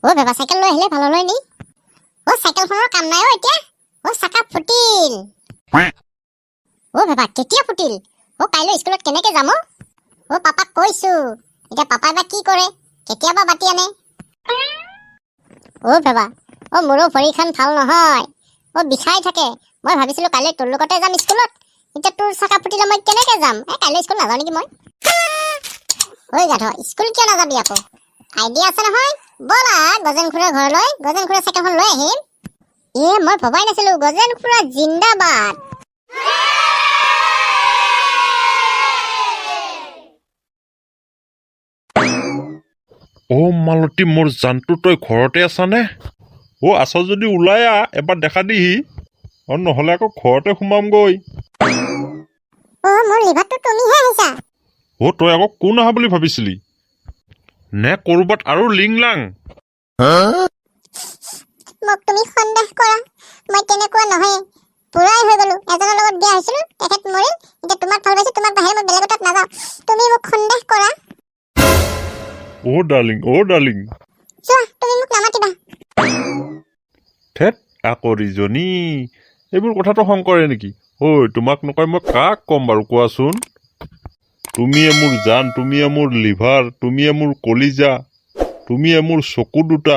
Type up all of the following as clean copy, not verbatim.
ও বেবা cycle লৈ আহিলে ভাল হয় নি ও সাইকেলখনৰ কাম নাই ও এতিয়া ও চাকা ফুটিল ও বেবা কেতিয়া ফুটিল ও কাইলৈ স্কুলত কেনেকে যাম ও পাপাক কৈছো এতিয়া পাপাই বা কি কৰে কেতিয়াবা বাতি আনে ও বেবা ও মোৰো ভৰিখন ভাল নহয় ও বিষাই থাকে মই ভাবিছিলো কাইলৈ তোৰ লগতে যাম স্কুলত এতিয়া তোৰ চাকা ফুটিলে মই কেনেকে যাম কাইলৈ স্কুল নাযাওঁ নেকি মই ঐ গাধ স্কুল কিয় নাযাবি আকৌ আইডিয়া আছে নহয় বলা গজেন খুৰাৰ ঘৰলৈ গজেন খুৰাৰ চাইকেলখন লৈ আহিম মই ভবাই নাছিলো গজেন খুৰা জিন্দাবাদ অ মালতী মোৰ জানটো তই ঘৰতে আছানে আছ যদি ওলাই আহ এবাৰ দেখা দিহি নহ'লে আকৌ ঘৰতে সোমামগৈ মোৰ লিভাৰটো তুমিহে আহিছা তই আকৌ কোন আহা বুলি ভাবিছিলি নে ক'ৰবাত আৰু লিংলাং মোক তুমি সন্দেহ কৰা মই তেনেকুৱা নহয় পুৰাই হৈ গলো এজনৰ লগত বিয়া হৈছিলো তেখেত মৰিল এতিয়া তোমাক ভাল পাইছো তোমাক বাহিৰে মই বেলেগ তাত নাযাওঁ তুমি মোক সন্দেহ কৰা ডাৰ্লিং চোৱা তুমি মোক নামাতিবা ঠেত আকৰিজনী এইবোৰ কথাটো খং কৰে নেকি তোমাক নকয় মই কাক ক'ম বাৰু কোৱাচোন তুমিয়ে মোৰ জান তুমিয়ে মোৰ লিভাৰ তুমিয়ে মোৰ কলিজা তুমিয়ে মোৰ চকু দুটা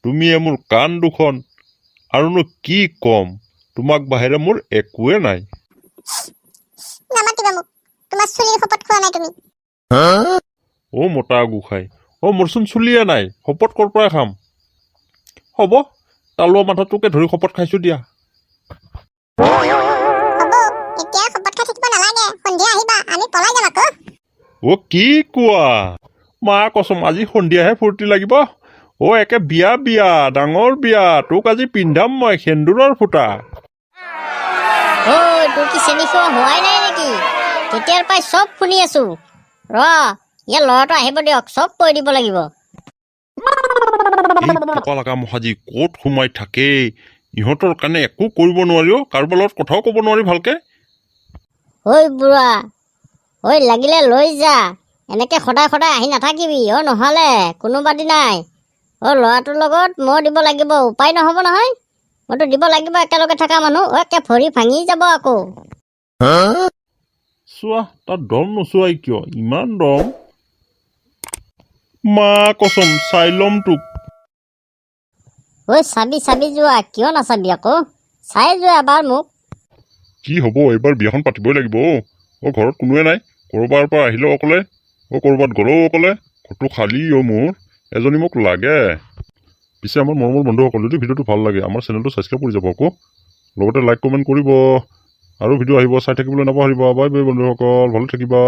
তুমিয়ে মোৰ কাণ দুখন আৰুনো কি ক'ম তোমাক বাহিৰে মোৰ একোৱে নাই নামাতিবা মোক তোমাৰ চুলিৰ শপত খোৱা নাই তুমি মতা গোসাঁই মোৰচোন চুলিয়ে নাই শপত ক'ৰ পৰাই খাম হ'ব তালোৱা মাথাটোকে ধৰি শপত খাইছো দিয়া হ'ব এতিয়া শপত খাই থাকিব নালাগে সন্ধিয়া আহিবা আমি পলাই যাম আকৌ কি কোৱা মা কচম আজি সন্ধিয়াহে ফূৰ্তি লাগিব একে বিয়া ডাঙৰ বিয়া তোক আজি পিন্ধাম মই সেন্দুৰৰ ফুটা তোৰ কি চেনি খোৱা হোৱাই নাই নেকি তেতিয়াৰ পৰাই চব শুনি আছো ইয়াৰ ল'ৰাটো আহিব দিয়ক চব কৈ দিব লাগিব এই পকা লগা মহাজি ক'ত সোমাই থাকে ইহঁতৰ কাৰণে একো কৰিব নোৱাৰি কাৰোবাৰ লগত কথাও ক'ব নোৱাৰি ভালকে বুঢ়া লাগিলে লৈ যা এনেকে সদায় সদায় আহি নাথাকিবি নহ'লে কোনোবা দিনাই ল'ৰাটোৰ লগত মই দিব লাগিব উপায় নহ'ব নহয় মইতো দিব লাগিব একেলগে থকা মানুহ একে ভৰি ভাঙি যাব আকৌ চোৱা তাত দম নোচোৱাই কিয় ইমান দম মা কচম চাই ল'ম তোক চাবি যোৱা কিয় নাচাবি আকৌ চাই যোৱা এবাৰ মোক কি হ'ব এইবাৰ বিয়াখন পাতিবই লাগিব ঘৰত কোনোৱে নাই ক'ৰবাৰ পৰা আহিলেও অকলে ক'ৰবাত গ'লেও অকলে ঘৰটো খালী মোৰ এজনী মোক লাগে পিছে আমাৰ মৰমৰ বন্ধুসকল যদি ভিডিঅ'টো ভাল লাগে আমাৰ চেনেলটো ছাবস্ক্ৰাইব কৰি যাব আকৌ লগতে লাইক কমেণ্ট কৰিব আৰু ভিডিঅ' আহিব চাই থাকিবলৈ নাপাহৰিবা বাই বাই বন্ধুসকল ভালে থাকিবা